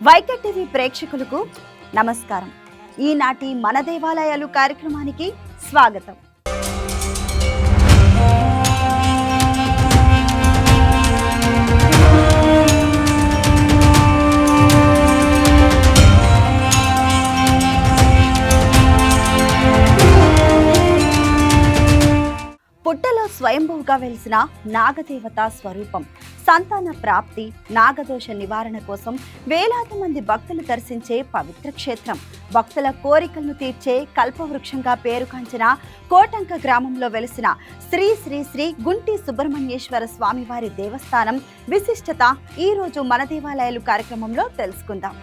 YK TV ప్రేక్షకులకు నమస్కారం. ఈనాటి మన దేవాలయాలు కార్యక్రమానికి స్వాగతం. పుట్టలో స్వయంభువుగా వెలిసిన నాగదేవత స్వరూపం, సంతాన ప్రాప్తి, నాగదోష నివారణ కోసం వేలాది మంది భక్తులు దర్శించే పవిత్ర క్షేత్రం. భక్తుల కోరికలను తీర్చే కల్పవృక్షంగా పేరుగాంచిన కోటంక గ్రామంలో వెలిసిన శ్రీ శ్రీ శ్రీ గుంటి సుబ్రహ్మణ్యేశ్వర స్వామివారి దేవస్థానం విశిష్టత ఈ రోజు మన దేవాలయాలు కార్యక్రమంలో తెలుసుకుందాం.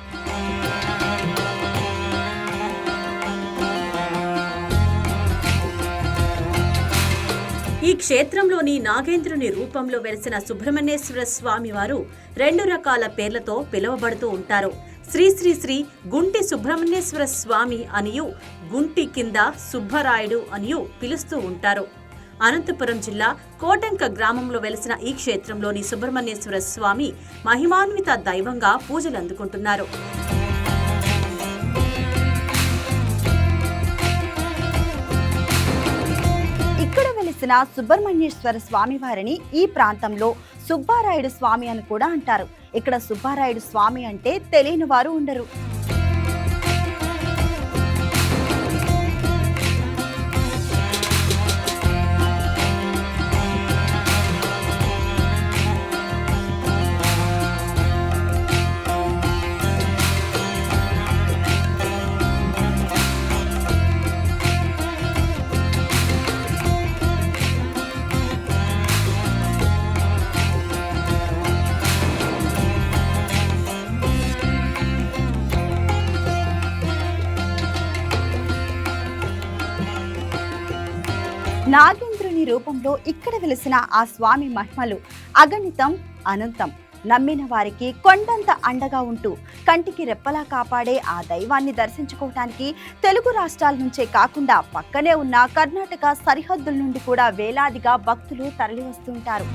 ఈ క్షేత్రంలోని నాగేంద్రుని రూపంలో వెలిసిన సుబ్రహ్మణ్యేశ్వర స్వామి వారు 2 రకాల పేర్లతో పిలువబడుతూ ఉంటారు. శ్రీ శ్రీ శ్రీ గుంటి సుబ్రహ్మణ్యేశ్వర స్వామి అనియు, గుంటి కింద సుబ్బరాయుడు అనియు పిలుస్తూ ఉంటారు. అనంతపురం జిల్లా కోటంక గ్రామంలో వెలిసిన ఈ క్షేత్రంలోని సుబ్రహ్మణ్యేశ్వర స్వామి మహిమాన్విత దైవంగా పూజలు అందుకుంటున్నారు. సుబ్రహ్మణ్యేశ్వర స్వామి వారిని ఈ ప్రాంతంలో సుబ్బారాయుడు స్వామి అని కూడా అంటారు. ఇక్కడ సుబ్బారాయుడు స్వామి అంటే తెలియని వారు ఉండరు. నాగేంద్రుని రూపంలో ఇక్కడ వెలిసిన ఆ స్వామి మహిమలు అగణితం, అనంతం. నమ్మిన వారికి కొండంత అండగా ఉంటూ కంటికి రెప్పలా కాపాడే ఆ దైవాన్ని దర్శించుకోవటానికి తెలుగు రాష్ట్రాల నుంచే కాకుండా పక్కనే ఉన్న కర్ణాటక సరిహద్దుల నుండి కూడా వేలాదిగా భక్తులు తరలివస్తుంటారు.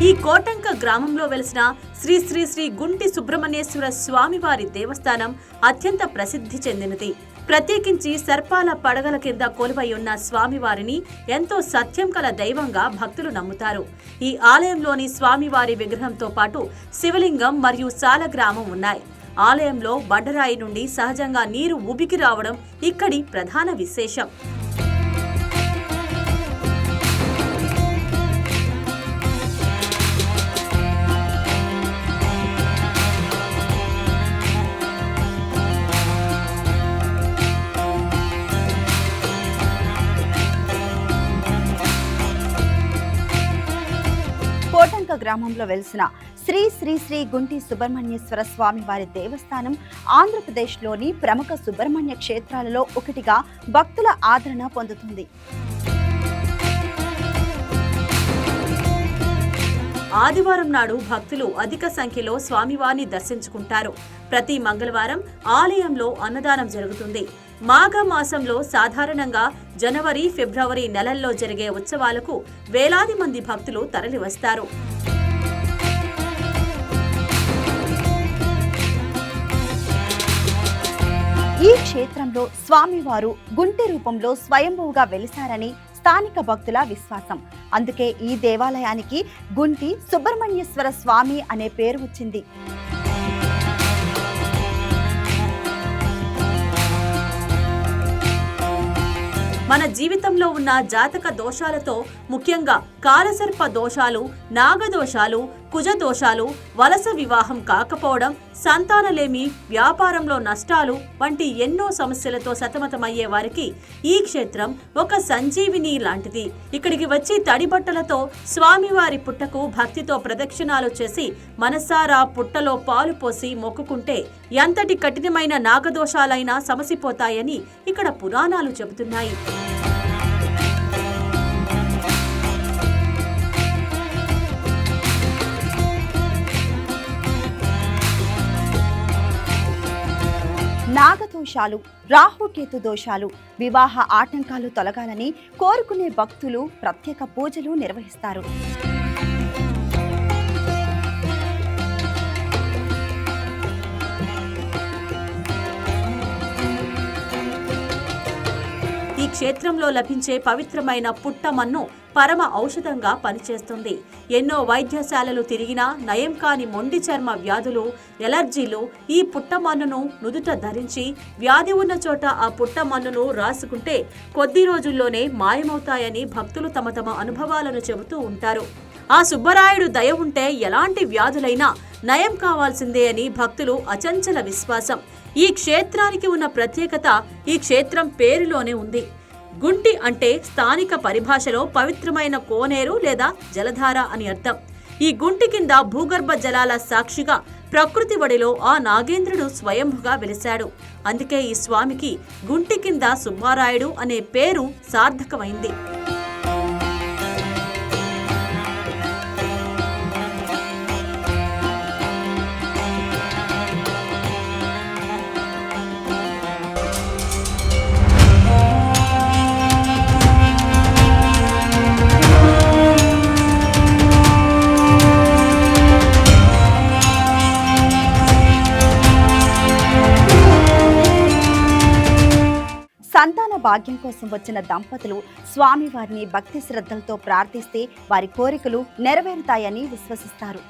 ఈ కోటంక గ్రామంలో వెలిసిన శ్రీ శ్రీ శ్రీ గుంటి సుబ్రహ్మణ్యేశ్వర స్వామివారి దేవస్థానం అత్యంత ప్రసిద్ధి చెందినది. ప్రత్యేకించి సర్పాల పడగల కింద కొలువై ఉన్న స్వామివారిని ఎంతో సత్యం కల దైవంగా భక్తులు నమ్ముతారు. ఈ ఆలయంలోని స్వామివారి విగ్రహంతో పాటు శివలింగం మరియు సాలగ్రామం ఉన్నాయి. ఆలయంలో బండరాయి నుండి సహజంగా నీరు ఉబికి రావడం ఇక్కడి ప్రధాన విశేషం. కోటంక గ్రామంలో వెలిసిన శ్రీ శ్రీ శ్రీ గుంటి సుబ్రహ్మణ్యేశ్వర స్వామి వారి దేవస్థానం ఆంధ్రప్రదేశ్లోని ప్రముఖ సుబ్రహ్మణ్య క్షేత్రాలలో ఒకటిగా భక్తుల ఆదరణ పొందుతుంది. ఆదివారం నాడు భక్తులు అధిక సంఖ్యలో స్వామివారిని దర్శించుకుంటారు. ప్రతి మంగళవారం ఆలయంలో అన్నదానం జరుగుతుంది. మాఘ మాసంలో సాధారణంగా జనవరి, ఫిబ్రవరి నెలల్లో జరిగే ఉత్సవాలకు వేలాది మంది భక్తులు తరలివస్తారు. ఈ క్షేత్రంలో స్వామివారు గుంటి రూపంలో స్వయంభువుగా వెలిశారని స్థానిక భక్తుల విశ్వాసం. అందుకే ఈ దేవాలయానికి గుంటి సుబ్రహ్మణ్యేశ్వర స్వామి అనే పేరు వచ్చింది. మన జీవితంలో ఉన్న జాతక దోషాలతో, ముఖ్యంగా కాలసర్ప దోషాలు, నాగదోషాలు, కుజదోషాలు, వలస వివాహం కాకపోవడం, సంతానలేమి, వ్యాపారంలో నష్టాలు వంటి ఎన్నో సమస్యలతో సతమతమయ్యే వారికి ఈ క్షేత్రం ఒక సంజీవిని లాంటిది. ఇక్కడికి వచ్చి తడిబట్టలతో స్వామివారి పుట్టకు భక్తితో ప్రదక్షిణాలు చేసి మనసారా పుట్టలో పాలు పోసి మొక్కుకుంటే ఎంతటి కఠినమైన నాగదోషాలైనా సమసిపోతాయని ఇక్కడ పురాణాలు చెబుతున్నాయి. దోషాలు, రాహుకేతు దోషాలు, వివాహ ఆటంకాలు తొలగాలని కోరుకునే భక్తులు ప్రత్యేక పూజలు నిర్వహిస్తారు. ఈ క్షేత్రంలో లభించే పవిత్రమైన పుట్టమన్ను పరమ ఔషధంగా పనిచేస్తుంది. ఎన్నో వైద్యశాలలు తిరిగినా నయం కాని మొండి చర్మ వ్యాధులు, ఎలర్జీలు ఈ పుట్టమన్నును నుదుట ధరించి వ్యాధి ఉన్న చోట ఆ పుట్టమన్నును రాసుకుంటే కొద్ది రోజుల్లోనే మాయమవుతాయని భక్తులు తమ తమ అనుభవాలను చెబుతూ ఉంటారు. ఆ సుబ్బరాయుడు దయ ఉంటే ఎలాంటి వ్యాధులైనా నయం కావాల్సిందే అని భక్తులు అచంచల విశ్వాసం. ఈ క్షేత్రానికి ఉన్న ప్రత్యేకత ఈ క్షేత్రం పేరులోనే ఉంది. గుంటి అంటే స్థానిక పరిభాషలో పవిత్రమైన కోనేరు లేదా జలధార అని అర్థం. ఈ గుంటి కింద భూగర్భ జలాల సాక్షిగా ప్రకృతి ఒడిలో ఆ నాగేంద్రుడు స్వయంభుగా వెలిశాడు. అందుకే ఈ స్వామికి గుంటి కింద సుబ్బారాయుడు అనే పేరు సార్థకమైంది. సంతాన భాగ్యం కోసం వచ్చిన దంపతులు స్వామివారిని భక్తి శ్రద్ధలతో ప్రార్థిస్తే వారి కోరికలు నెరవేరుతాయని విశ్వసిస్తారు.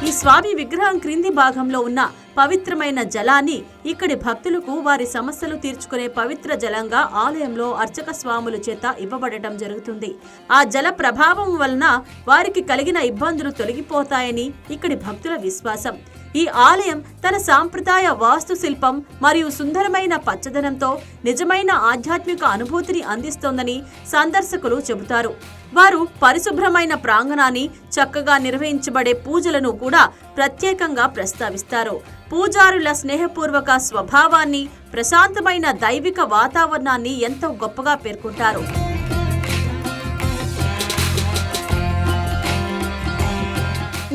ఈ స్వామి విగ్రహం క్రింది భాగంలో ఉన్న పవిత్రమైన జలాన్ని ఇక్కడి భక్తులకు వారి సమస్యలు తీర్చుకునే పవిత్ర జలంగా ఆలయంలో అర్చక స్వాముల చేత ఇవ్వబడటం జరుగుతుంది. ఆ జల ప్రభావం వలన వారికి కలిగిన ఇబ్బందులు తొలగిపోతాయని ఇక్కడి భక్తుల విశ్వాసం. ఈ ఆలయం తన సాంప్రదాయ వాస్తు శిల్పం మరియు సుందరమైన పచ్చదనంతో నిజమైన ఆధ్యాత్మిక అనుభూతిని అందిస్తోందని సందర్శకులు చెబుతారు. వారు పరిశుభ్రమైన ప్రాంగణాన్ని, చక్కగా నిర్వహించబడే పూజలను కూడా ప్రత్యేకంగా ప్రస్తావిస్తారు. పూజారుల స్నేహపూర్వక స్వభావాన్ని, ప్రశాంతమైన దైవిక వాతావరణాన్ని ఎంతో గొప్పగా పేర్కొంటారు.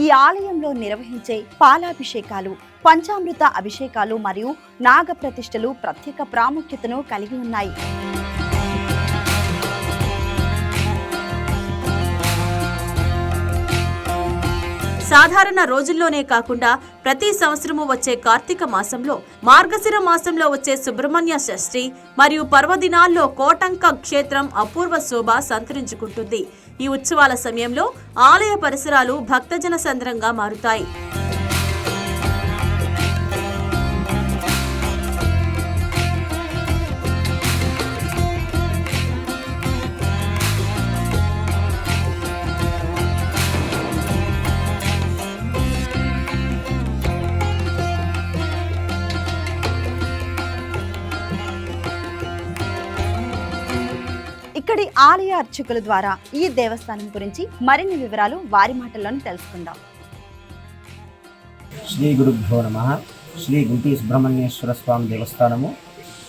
ఈ ఆలయంలో నిర్వహించే పాలాభిషేకాలు, పంచామృత అభిషేకాలు మరియు నాగప్రతిష్ఠలు ప్రత్యేక ప్రాముఖ్యతను కలిగి ఉన్నాయి. సాధారణ రోజుల్లోనే కాకుండా ప్రతి సంవత్సరము వచ్చే కార్తీక మాసంలో, మార్గశిర మాసంలో వచ్చే సుబ్రహ్మణ్య షష్ఠి మరియు పర్వదినాల్లో కోటంక క్షేత్రం అపూర్వ శోభ సంతరించుకుంటుంది. ఈ ఉత్సవాల సమయంలో ఆలయ పరిసరాలు భక్తజన సంద్రంగా మారుతాయి. ఇక్కడి ఆలయ అర్చకుల ద్వారా ఈ దేవస్థానం గురించి మరిన్ని వివరాలు వారి మాటల్లోనే తెలుసుకుందాం. శ్రీ గురుభ్యో నమః. శ్రీ గుంటి సుబ్రహ్మణ్యేశ్వర స్వామి దేవస్థానము,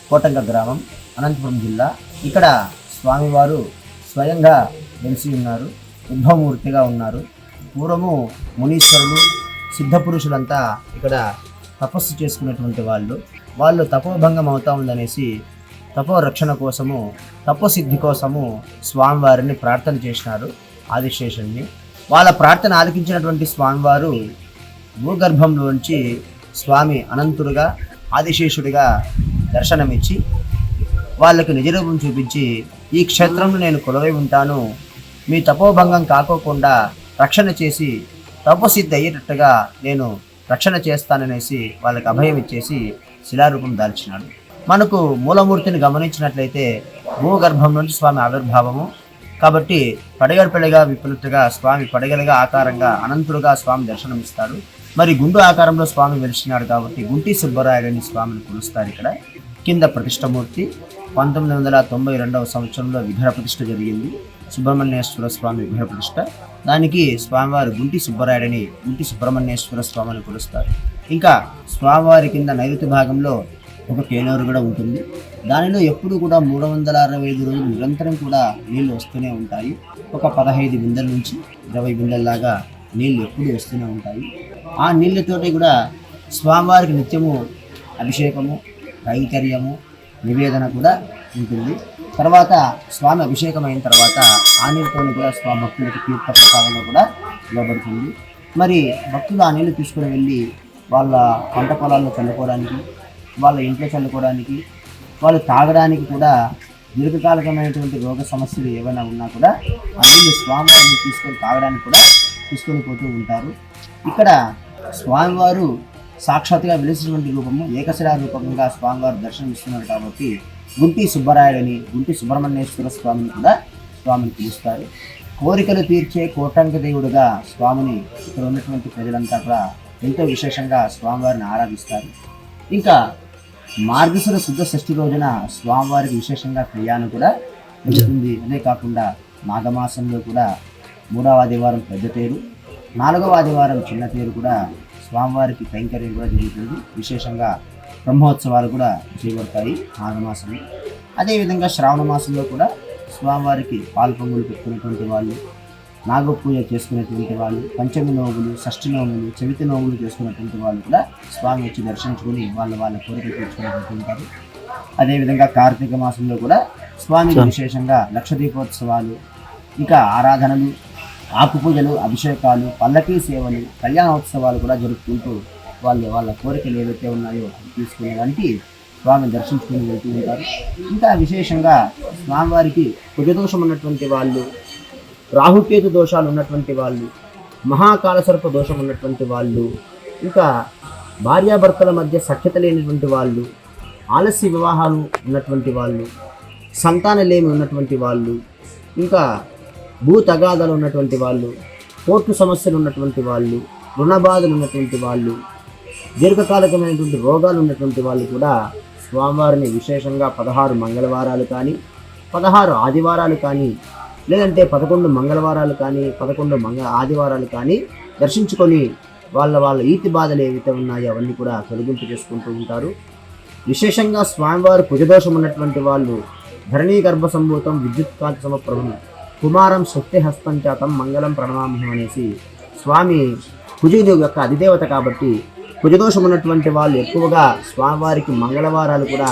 కోటంక గ్రామం, అనంతపురం జిల్లా. ఇక్కడ స్వామివారు స్వయంగా వెలిసి ఉన్నారు, ఉద్భవమూర్తిగా ఉన్నారు. పూర్వము మునీశ్వరులు, సిద్ధపురుషులంతా ఇక్కడ తపస్సు చేసుకున్నటువంటి వాళ్ళు తపోభంగం అవుతా ఉందనేసి తపో రక్షణ కోసము, తపోసిద్ధి కోసము స్వామివారిని ప్రార్థన చేసినారు, ఆదిశేషుణ్ణి. వాళ్ళ ప్రార్థన ఆలకించినటువంటి స్వామివారు భూగర్భంలోంచి స్వామి అనంతుడుగా, ఆదిశేషుడిగా దర్శనమిచ్చి వాళ్ళకు నిజరూపం చూపించి, ఈ క్షేత్రంలో నేను కొలువై ఉంటాను, మీ తపోభంగం కాకోకుండా రక్షణ చేసి తపసిద్ధి అయ్యేటట్టుగా నేను రక్షణ చేస్తాననేసి వాళ్ళకి అభయం ఇచ్చేసి శిలారూపం దాల్చినాడు. మనకు మూలమూర్తిని గమనించినట్లయితే భూగర్భం నుంచి స్వామి ఆవిర్భావము కాబట్టి పడగలిగా విప్పులుగా స్వామి పడగలిగా ఆకారంగా అనంతుడుగా స్వామి దర్శనమిస్తాడు. మరి గుండు ఆకారంలో స్వామి వెలిసినాడు కాబట్టి గుంటి సుబ్బరాయుడిని స్వామిని కొలుస్తారు. ఇక్కడ కింద ప్రతిష్టమూర్తి 1992వ సంవత్సరంలో విగ్రహ ప్రతిష్ఠ జరిగింది. సుబ్రహ్మణ్యేశ్వర స్వామి విగ్రహ ప్రతిష్ఠ. దానికి స్వామివారు గుంటి సుబ్బరాయుడిని, గుంటి సుబ్రహ్మణ్యేశ్వర స్వామిని కొలుస్తారు. ఇంకా స్వామివారి కింద నైరుతి భాగంలో ఒక కేనూరు కూడా ఉంటుంది. దానిలో ఎప్పుడు కూడా 365 రోజులు నిరంతరం కూడా నీళ్లు వస్తూనే ఉంటాయి. ఒక 15 బిందెల నుంచి 20 బిందెల్లాగా నీళ్లు ఎప్పుడు వస్తూనే ఉంటాయి. ఆ నీళ్ళతోటి కూడా స్వామివారికి నిత్యము అభిషేకము, కైంకర్యము, నివేదన కూడా ఉంటుంది. తర్వాత స్వామి అభిషేకం అయిన తర్వాత ఆ నీళ్ళతో కూడా స్వామి భక్తులకు తీర్థ ప్రసాదంగా కూడా ఇవ్వబడుతుంది. మరి భక్తులు ఆ నీళ్ళు తీసుకుని వెళ్ళి వాళ్ళ పంట పొలాల్లో చల్లుకోవడానికి, వాళ్ళ ఇంట్లో చల్లుకోవడానికి, వాళ్ళు తాగడానికి కూడా దీర్ఘకాలికమైనటువంటి రోగ సమస్యలు ఏమైనా ఉన్నా కూడా ఆ నీళ్ళు స్వామివారిని తీసుకొని తాగడానికి కూడా తీసుకొని పోతూ ఉంటారు. ఇక్కడ స్వామివారు సాక్షాత్తుగా వెలిసినటువంటి రూపము ఏకశిలా రూపంగా స్వామివారు దర్శనమిస్తున్నారు కాబట్టి గుంటి సుబ్బరాయుడని, గుంటి సుబ్రహ్మణ్యేశ్వర స్వామిని కూడా స్వామిని పిలుస్తారు. కోరికలు తీర్చే కోటంక దేవుడుగా స్వామిని ఇక్కడ ఉన్నటువంటి ప్రజలంతా కూడా ఎంతో విశేషంగా స్వామివారిని ఆరాధిస్తారు. ఇంకా మార్గశిర శుద్ధ షష్ఠి రోజున స్వామివారికి విశేషంగా కళ్యాణం కూడా జరుగుతుంది. అదే కాకుండా మాఘమాసంలో కూడా 3వ ఆదివారం పెద్ద తేరు, 4వ ఆదివారం చిన్న తేరు కూడా స్వామివారికి కైంకర్యం కూడా జరుగుతుంది. విశేషంగా బ్రహ్మోత్సవాలు కూడా చేయబడతాయి మాఘమాసంలో. అదేవిధంగా శ్రావణ మాసంలో కూడా స్వామివారికి పాలు పొంగులు పెట్టుకునేటువంటి వాళ్ళు, నాగ పూజ చేసుకునేటువంటి వాళ్ళు, పంచమి నోములు, షష్ఠి నోములు, చవితి నోములు చేసుకునేటువంటి వాళ్ళు కూడా స్వామి వచ్చి దర్శించుకొని వాళ్ళ కోరికలు తీర్చుకునేటువంటి ఉంటారు. అదేవిధంగా కార్తీక మాసంలో కూడా స్వామికి విశేషంగా లక్ష దీపోత్సవాలు, ఇంకా ఆరాధనలు, ఆకు పూజలు, అభిషేకాలు, పల్లకీ సేవలు, కళ్యాణోత్సవాలు కూడా జరుపుకుంటూ వాళ్ళ కోరికలు ఏవైతే ఉన్నాయో తీసుకునేదానికి స్వామిని దర్శించుకుని వెళ్తూ ఉంటారు. ఇంకా విశేషంగా స్వామివారికి కుజదోషం ఉన్నటువంటి వాళ్ళు, రాహుకేతు దోషాలు ఉన్నటువంటి వాళ్ళు, మహాకాలసర్ప దోషం ఉన్నటువంటి వాళ్ళు, ఇంకా భార్యాభర్తల మధ్య సఖ్యత లేనటువంటి వాళ్ళు, ఆలస్య వివాహాలు ఉన్నటువంటి వాళ్ళు, సంతానలేమి ఉన్నటువంటి వాళ్ళు, ఇంకా భూ తగాదాలు ఉన్నటువంటి వాళ్ళు, కోర్టు సమస్యలు ఉన్నటువంటి వాళ్ళు, రుణ బాధలు ఉన్నటువంటి వాళ్ళు, దీర్ఘకాలికమైనటువంటి రోగాలు ఉన్నటువంటి వాళ్ళు కూడా స్వామివారిని విశేషంగా 16 మంగళవారాలు కానీ, 16 ఆదివారాలు కానీ, లేదంటే 11 మంగళవారాలు కానీ, 11 ఆదివారాలు కానీ దర్శించుకొని వాళ్ళ ఈతి బాధలు ఏవైతే ఉన్నాయో అవన్నీ కూడా తొలగింపు చేసుకుంటూ ఉంటారు. విశేషంగా స్వామివారు కుజదోషం ఉన్నటువంటి వాళ్ళు ధరణీ గర్భ సంభూతం విద్యుత్ కాంతి సమప్రభం కుమారం శక్తి హస్తం చేతం మంగళం ప్రణమామ్యం అనేసి స్వామి కుజుడు యొక్క అధిదేవత కాబట్టి కుజదోషం ఉన్నటువంటి వాళ్ళు ఎక్కువగా స్వామివారికి మంగళవారాలు కూడా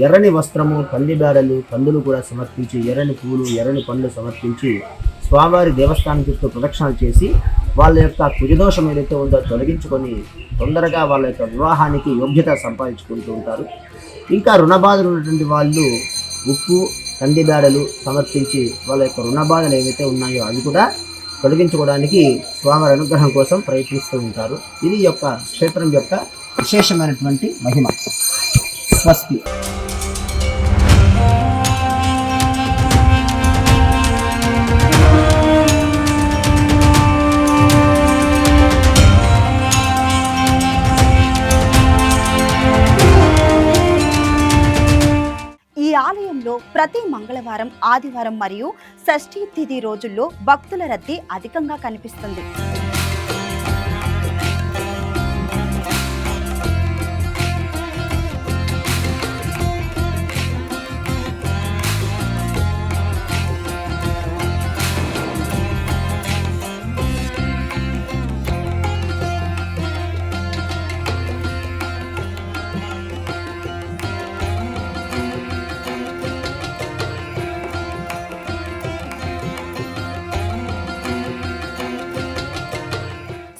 ఎర్రని వస్త్రము, కందిబేడలు, కందులు కూడా సమర్పించి, ఎర్రని పూలు, ఎర్రని పండ్లు సమర్పించి స్వామివారి దేవస్థానం చుట్టూ ప్రదక్షిణలు చేసి వాళ్ళ యొక్క కుజదోషం ఏదైతే ఉందో తొలగించుకొని తొందరగా వాళ్ళ యొక్క వివాహానికి యోగ్యత సంపాదించుకుంటూ ఉంటారు. ఇంకా రుణబాధలు ఉన్నటువంటి వాళ్ళు ఉప్పు, కందిబేడలు సమర్పించి వాళ్ళ యొక్క రుణబాధలు ఏవైతే ఉన్నాయో అవి కూడా తొలగించుకోవడానికి స్వామివారి అనుగ్రహం కోసం ప్రయత్నిస్తూ ఉంటారు. ఇది యొక్క క్షేత్రం యొక్క విశేషమైనటువంటి మహిమ. స్వస్తి. ఈ ఆలయంలో ప్రతి మంగళవారం, ఆదివారం మరియు షష్ఠీ తిథి రోజుల్లో భక్తుల రద్దీ అధికంగా కనిపిస్తుంది.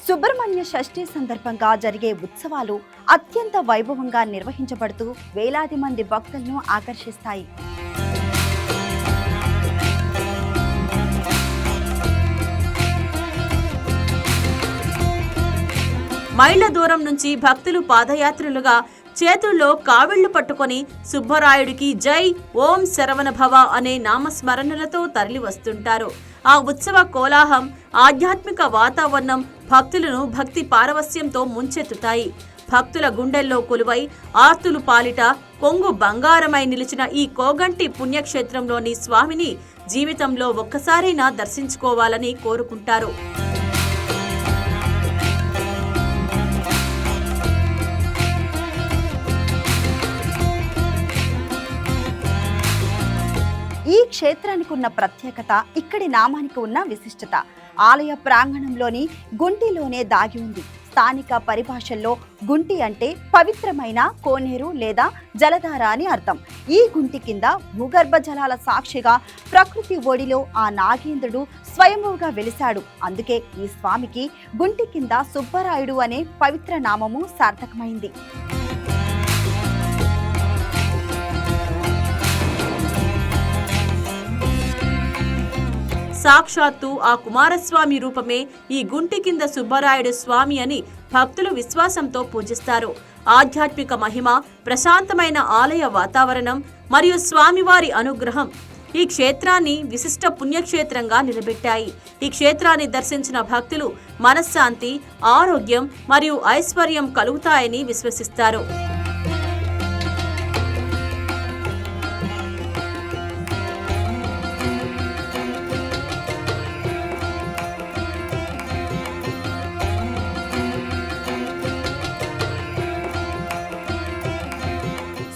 సుబ్రహ్మణ్య షష్ఠి సందర్భంగా జరిగే ఉత్సవాలు అత్యంత వైభవంగా నిర్వహించబడుతూ వేలాది మంది భక్తులను ఆకర్షిస్తాయి. మైళ్ళ దూరం నుంచి భక్తులు పాదయాత్రలుగా చేతుల్లో కావిళ్లు పట్టుకొని సుబ్బరాయుడికి జై, ఓం శరవణ భవ అనే నామస్మరణలతో తరలి వస్తుంటారు. ఆ ఉత్సవ కోలాహం, ఆధ్యాత్మిక వాతావరణం భక్తులను భక్తి పారవస్యంతో ముంచెత్తుతాయి. భక్తుల గుండెల్లో కొలువై ఆర్తులు పాలిట కొంగు బంగారమై నిలిచిన ఈ కోగంటి పుణ్యక్షేత్రంలోని స్వామిని జీవితంలో ఒక్కసారైనా దర్శించుకోవాలని కోరుకుంటారు. క్షేత్రానికి ఉన్న ప్రత్యేకత, ఇక్కడి నామానికి ఉన్న విశిష్టత. ఆలయ ప్రాంగణంలోని గుంటిలోనే దాగి ఉంది. స్థానిక పరిభాషల్లో గుంటి అంటే పవిత్రమైన కోనేరు లేదా జలధార అని అర్థం. ఈ గుంటి కింద భూగర్భ జలాల సాక్షిగా ప్రకృతి ఒడిలో ఆ నాగేంద్రుడు స్వయంభుగా వెలిశాడు. అందుకే ఈ స్వామికి గుంటి కింద సుబ్బరాయుడు అనే పవిత్ర నామము సార్థకమైంది. సాక్షాత్తు ఆ కుమారస్వామి రూపమే ఈ గుంటి కింద సుబ్బరాయుడు స్వామి అని భక్తులు విశ్వాసంతో పూజిస్తారు. ఆధ్యాత్మిక మహిమ, ప్రశాంతమైన ఆలయ వాతావరణం మరియు స్వామివారి అనుగ్రహం ఈ క్షేత్రాన్ని విశిష్ట పుణ్యక్షేత్రంగా నిలబెట్టాయి. ఈ క్షేత్రాన్ని దర్శించిన భక్తులు మనశ్శాంతి, ఆరోగ్యం మరియు ఐశ్వర్యం కలుగుతాయని విశ్వసిస్తారు.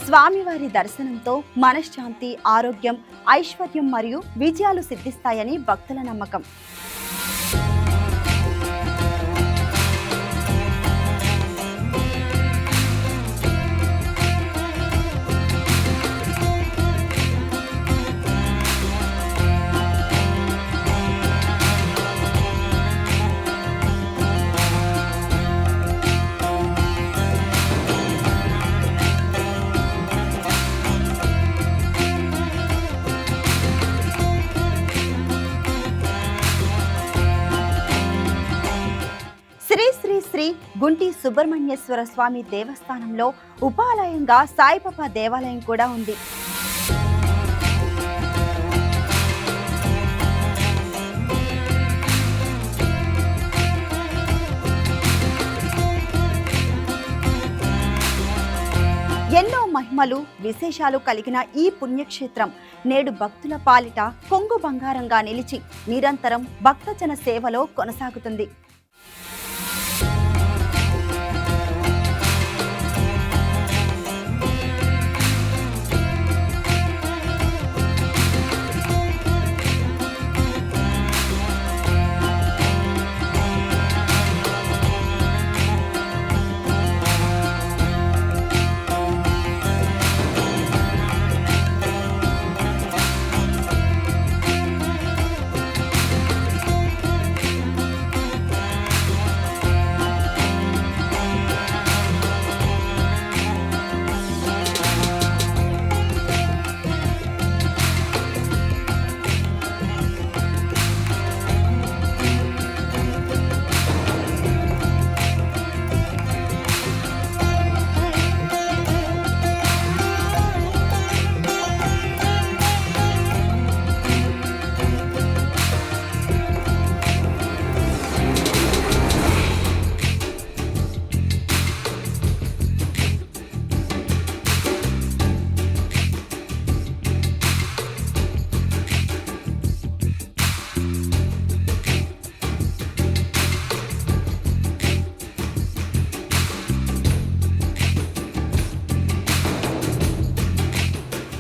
స్వామివారి దర్శనంతో మనశ్శాంతి, ఆరోగ్యం, ఐశ్వర్యం మరియు విజయాలు సిద్ధిస్తాయని భక్తుల నమ్మకం. శ్రీ గుంటి సుబ్రహ్మణ్యేశ్వర స్వామి దేవస్థానంలో ఉపాలయంగా సాయిబాబా దేవాలయం కూడా ఉంది. ఎన్నో మహిమలు, విశేషాలు కలిగిన ఈ పుణ్యక్షేత్రం నేడు భక్తుల పాలిట కొంగు బంగారంగా నిలిచి నిరంతరం భక్తజన సేవలో కొనసాగుతుంది.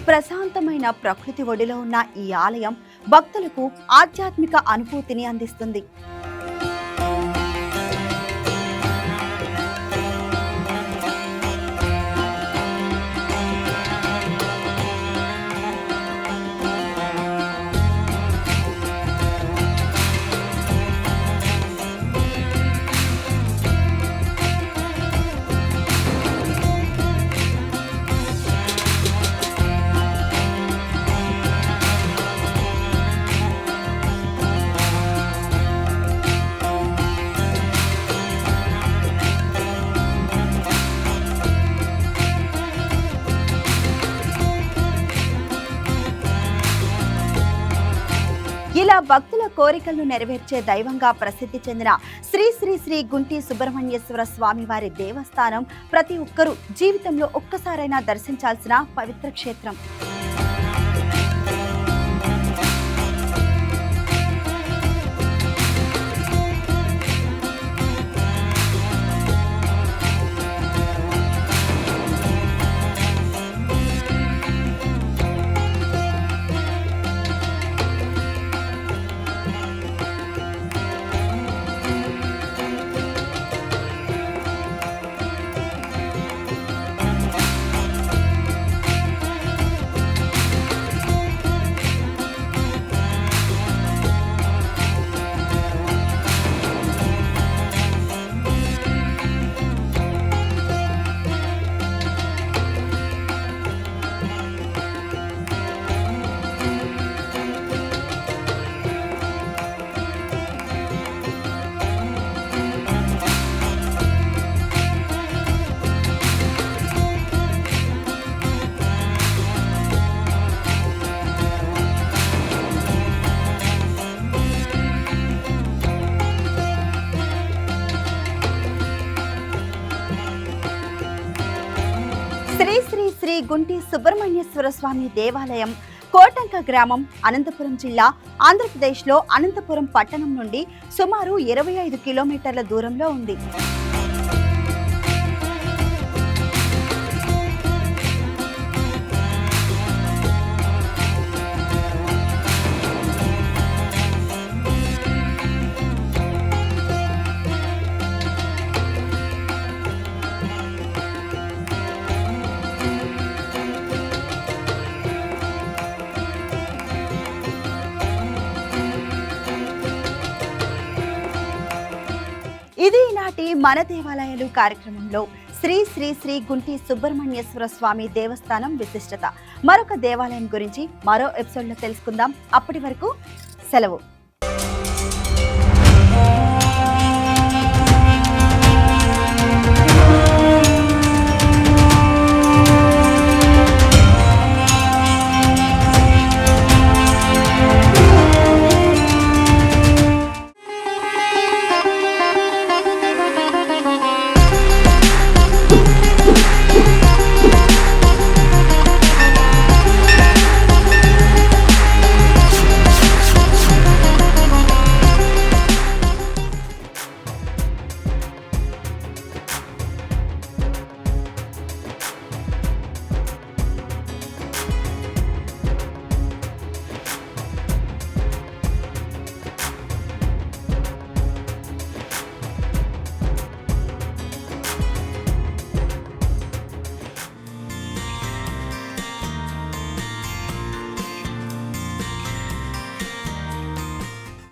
ప్రశాంతమైన ప్రకృతి ఒడిలో ఉన్న ఈ ఆలయం భక్తులకు ఆధ్యాత్మిక అనుభూతిని అందిస్తుంది. ఇలా భక్తుల కోరికలను నెరవేర్చే దైవంగా ప్రసిద్ధి చెందిన శ్రీ శ్రీ శ్రీ గుంటి సుబ్రహ్మణ్యేశ్వర స్వామి వారి దేవస్థానం ప్రతి ఒక్కరూ జీవితంలో ఒక్కసారైనా దర్శించాల్సిన పవిత్ర క్షేత్రం. శ్రీ శ్రీ శ్రీ గుంటి సుబ్రహ్మణ్యేశ్వర స్వామి దేవాలయం కోటంక గ్రామం, అనంతపురం జిల్లా, ఆంధ్రప్రదేశ్లో అనంతపురం పట్టణం నుండి సుమారు 25 కిలోమీటర్ల దూరంలో ఉంది. ఇది ఈనాటి మన దేవాలయాలు కార్యక్రమంలో శ్రీ శ్రీ శ్రీ గుంటి సుబ్రహ్మణ్యేశ్వర స్వామి దేవస్థానం విశిష్టత. మరొక దేవాలయం గురించి మరో ఎపిసోడ్లో తెలుసుకుందాం. అప్పటి వరకు సెలవు.